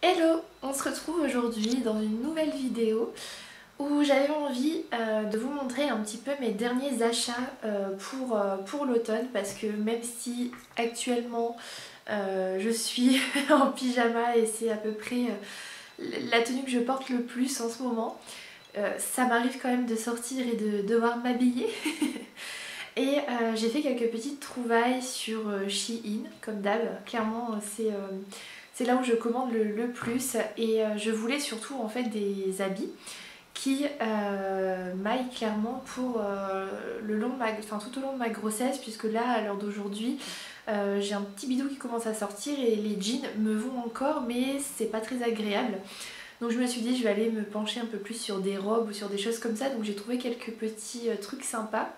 Hello, on se retrouve aujourd'hui dans une nouvelle vidéo où j'avais envie de vous montrer un petit peu mes derniers achats pour l'automne, parce que même si actuellement je suis en pyjama et c'est à peu près la tenue que je porte le plus en ce moment, ça m'arrive quand même de sortir et de devoir m'habiller. Et j'ai fait quelques petites trouvailles sur Shein, comme d'hab. Clairement, c'est là où je commande le plus. Et je voulais surtout en fait des habits qui m'aillent clairement pour tout au long de ma grossesse, puisque là, à l'heure d'aujourd'hui, j'ai un petit bidou qui commence à sortir et les jeans me vont encore, mais c'est pas très agréable. Donc je me suis dit, je vais aller me pencher un peu plus sur des robes ou sur des choses comme ça. Donc j'ai trouvé quelques petits trucs sympas.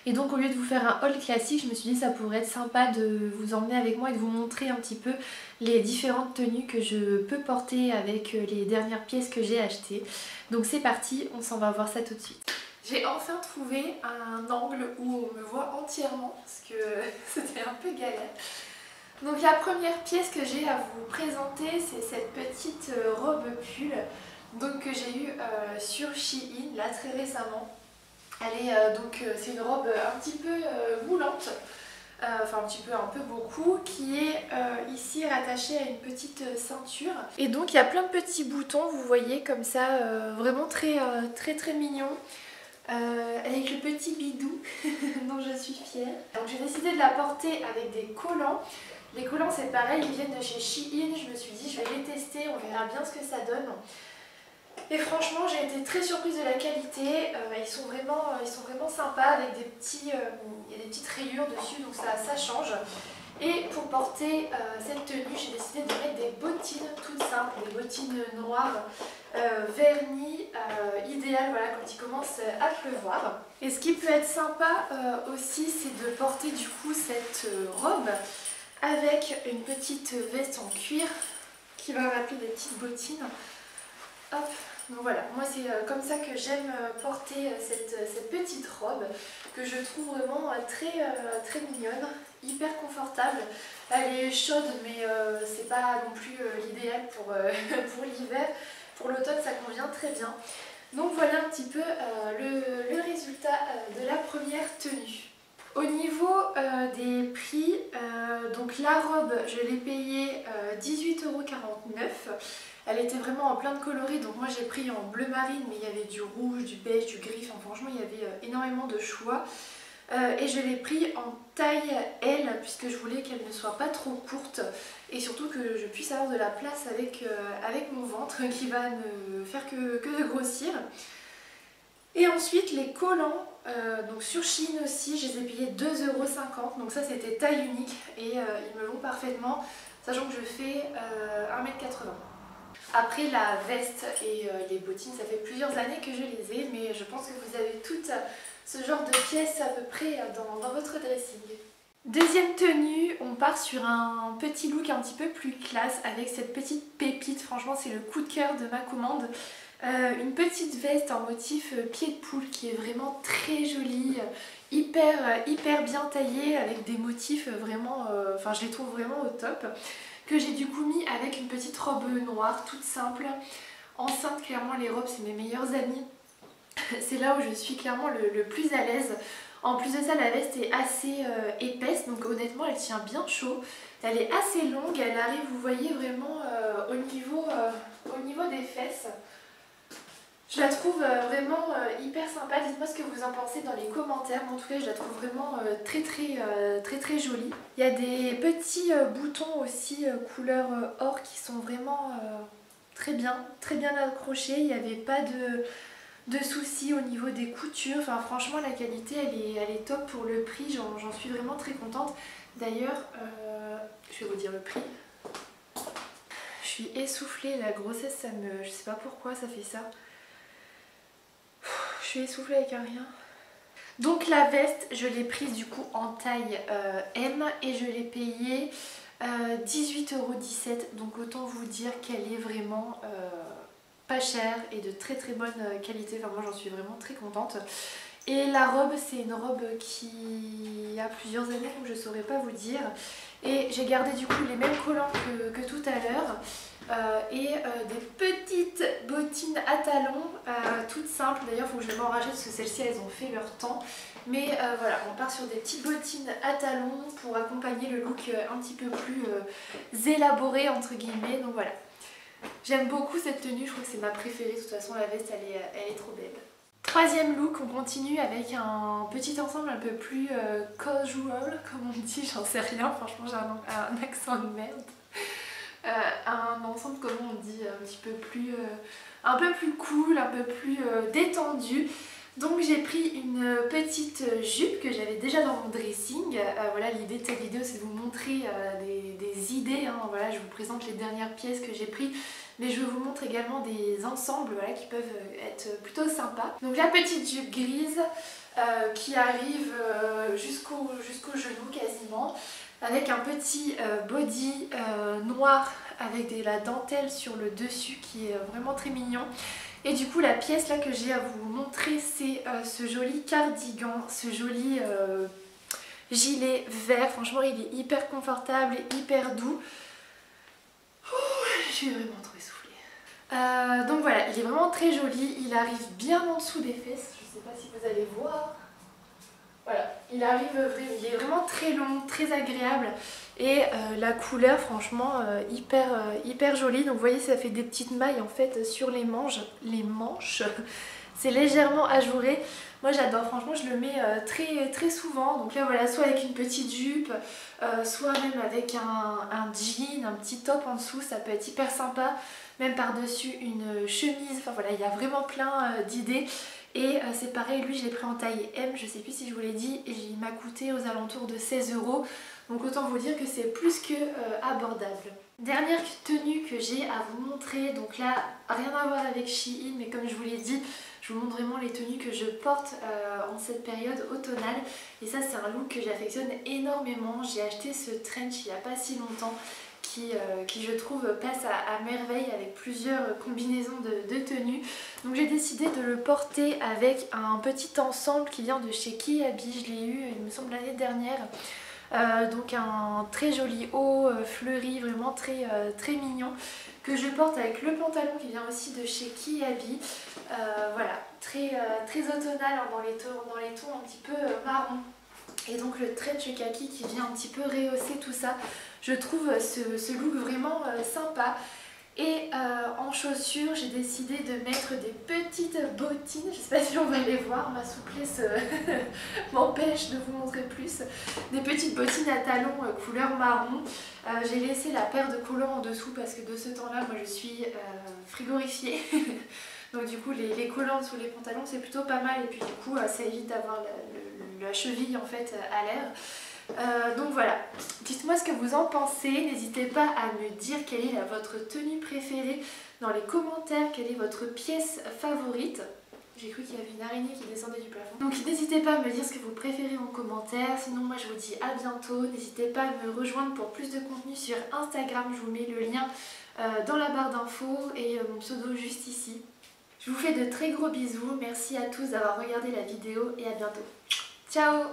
Et donc au lieu de vous faire un haul classique, je me suis dit ça pourrait être sympa de vous emmener avec moi et de vous montrer un petit peu les différentes tenues que je peux porter avec les dernières pièces que j'ai achetées. Donc c'est parti, on s'en va voir ça tout de suite. J'ai enfin trouvé un angle où on me voit entièrement parce que c'était un peu galère. Donc la première pièce que j'ai à vous présenter, c'est cette petite robe pull donc, que j'ai eue sur Shein là très récemment. Elle est c'est une robe un petit peu moulante, enfin un peu beaucoup, qui est ici rattachée à une petite ceinture. Et donc il y a plein de petits boutons, vous voyez, comme ça, vraiment très mignon. Avec le petit bidou dont je suis fière. Donc j'ai décidé de la porter avec des collants. Les collants c'est pareil, ils viennent de chez Shein. Je me suis dit je vais les tester, on verra bien ce que ça donne. Et franchement j'ai été très surprise de la qualité, ils sont vraiment sympas avec des petits, il y a des petites rayures dessus donc ça change. Et pour porter cette tenue j'ai décidé de mettre des bottines toutes simples, des bottines noires vernis, idéales voilà, quand il commence à pleuvoir. Et ce qui peut être sympa aussi c'est de porter du coup cette robe avec une petite veste en cuir qui va rappeler des petites bottines. Hop. Donc voilà, moi c'est comme ça que j'aime porter cette petite robe que je trouve vraiment très mignonne, hyper confortable. Elle est chaude mais c'est pas non plus l'idéal pour l'hiver. Pour l'automne ça convient très bien. Donc voilà un petit peu le résultat de la première tenue. Au niveau des prix, donc la robe je l'ai payée 18,49 €. Elle était vraiment en plein de coloris, donc moi j'ai pris en bleu marine, mais il y avait du rouge, du beige, du gris, enfin franchement il y avait énormément de choix. Et je l'ai pris en taille L, puisque je voulais qu'elle ne soit pas trop courte, et surtout que je puisse avoir de la place avec mon ventre, qui va ne faire que de grossir. Et ensuite les collants, donc sur Shein aussi, je les ai payés 2,50 €, donc ça c'était taille unique, et ils me vont parfaitement, sachant que je fais 1,80 m. Après la veste et les bottines, ça fait plusieurs années que je les ai, mais je pense que vous avez toutes ce genre de pièces à peu près dans votre dressing. Deuxième tenue, on part sur un petit look un petit peu plus classe avec cette petite pépite, franchement c'est le coup de cœur de ma commande. Une petite veste en motif pied de poule qui est vraiment très jolie, hyper bien taillée avec des motifs vraiment, enfin je les trouve vraiment au top. Que j'ai du coup mis avec une petite robe noire toute simple. Enceinte, clairement les robes c'est mes meilleures amies. C'est là où je suis clairement le plus à l'aise. En plus de ça la veste est assez épaisse, donc honnêtement elle tient bien chaud. Elle est assez longue, elle arrive vous voyez vraiment au niveau des fesses. Je la trouve vraiment hyper sympa, dites-moi ce que vous en pensez dans les commentaires, en tout cas je la trouve vraiment très jolie. Il y a des petits boutons aussi couleur or qui sont vraiment très bien accrochés, il n'y avait pas de soucis au niveau des coutures, enfin franchement la qualité elle est top pour le prix, j'en suis vraiment très contente. D'ailleurs, je vais vous dire le prix. Je suis essoufflée, la grossesse je sais pas pourquoi ça fait ça. Je suis essoufflée avec un rien. Donc la veste, je l'ai prise du coup en taille M et je l'ai payée 18,17 €. Donc autant vous dire qu'elle est vraiment pas chère et de très bonne qualité. Enfin moi j'en suis vraiment très contente. Et la robe, c'est une robe qui a plusieurs années donc je saurais pas vous dire. Et j'ai gardé du coup les mêmes collants que tout à l'heure. des petites bottines à talons, toutes simples. D'ailleurs, il faut que je m'en rachète parce que celles-ci elles ont fait leur temps. Mais voilà, on part sur des petites bottines à talons pour accompagner le look un petit peu plus élaboré entre guillemets. Donc voilà, j'aime beaucoup cette tenue, je crois que c'est ma préférée. De toute façon, la veste elle est trop belle. Troisième look, on continue avec un petit ensemble un peu plus casual, comme on dit, j'en sais rien, franchement j'ai un accent de merde. Un ensemble, comment on dit, un peu plus cool, un peu plus détendu. Donc j'ai pris une petite jupe que j'avais déjà dans mon dressing. Voilà, l'idée de cette vidéo c'est de vous montrer des idées, hein. Voilà, je vous présente les dernières pièces que j'ai prises. Mais je vous montre également des ensembles, voilà, qui peuvent être plutôt sympas. Donc la petite jupe grise qui arrive jusqu'au genou quasiment, avec un petit body noir avec la dentelle sur le dessus qui est vraiment très mignon. Et du coup la pièce là que j'ai à vous montrer, c'est ce joli cardigan, ce joli gilet vert. Franchement il est hyper confortable et hyper doux. Je suis vraiment trop essoufflée. Donc voilà, il est vraiment très joli, il arrive bien en dessous des fesses, je ne sais pas si vous allez voir. Voilà, il est vraiment très long, très agréable et la couleur franchement hyper jolie. Donc vous voyez ça fait des petites mailles en fait sur les manches. C'est légèrement ajouré. Moi j'adore, franchement je le mets très souvent. Donc là voilà, soit avec une petite jupe, soit même avec un jean, un petit top en dessous, ça peut être hyper sympa. Même par-dessus une chemise, enfin voilà, il y a vraiment plein d'idées. Et c'est pareil, lui je l'ai pris en taille M, je sais plus si je vous l'ai dit, et il m'a coûté aux alentours de 16 €. Donc autant vous dire que c'est plus que abordable. Dernière tenue que j'ai à vous montrer, donc là rien à voir avec Shein, mais comme je vous l'ai dit, je vous montre vraiment les tenues que je porte en cette période automnale. Et ça c'est un look que j'affectionne énormément. J'ai acheté ce trench il n'y a pas si longtemps. Qui je trouve passe à merveille avec plusieurs combinaisons de tenues. Donc j'ai décidé de le porter avec un petit ensemble qui vient de chez Kiabi, je l'ai eu il me semble l'année dernière. Donc un très joli haut fleuri, vraiment très mignon, que je porte avec le pantalon qui vient aussi de chez Kiabi. Voilà, très automnal hein, dans les tons un petit peu marron. Et donc le trench kaki qui vient un petit peu rehausser tout ça. Je trouve ce look vraiment sympa. Et en chaussures, j'ai décidé de mettre des petites bottines. Je ne sais pas si on va les voir, ma souplesse m'empêche de vous montrer plus. Des petites bottines à talons couleur marron. J'ai laissé la paire de collants en dessous parce que de ce temps-là, moi je suis frigorifiée. Donc du coup les collants sous les pantalons c'est plutôt pas mal et puis du coup ça évite d'avoir la cheville en fait à l'air. Donc voilà, dites-moi ce que vous en pensez, n'hésitez pas à me dire quelle est votre tenue préférée dans les commentaires, quelle est votre pièce favorite. J'ai cru qu'il y avait une araignée qui descendait du plafond. Donc n'hésitez pas à me dire ce que vous préférez en commentaire, sinon moi je vous dis à bientôt. N'hésitez pas à me rejoindre pour plus de contenu sur Instagram, je vous mets le lien dans la barre d'infos et mon pseudo juste ici. Je vous fais de très gros bisous, merci à tous d'avoir regardé la vidéo et à bientôt. Ciao!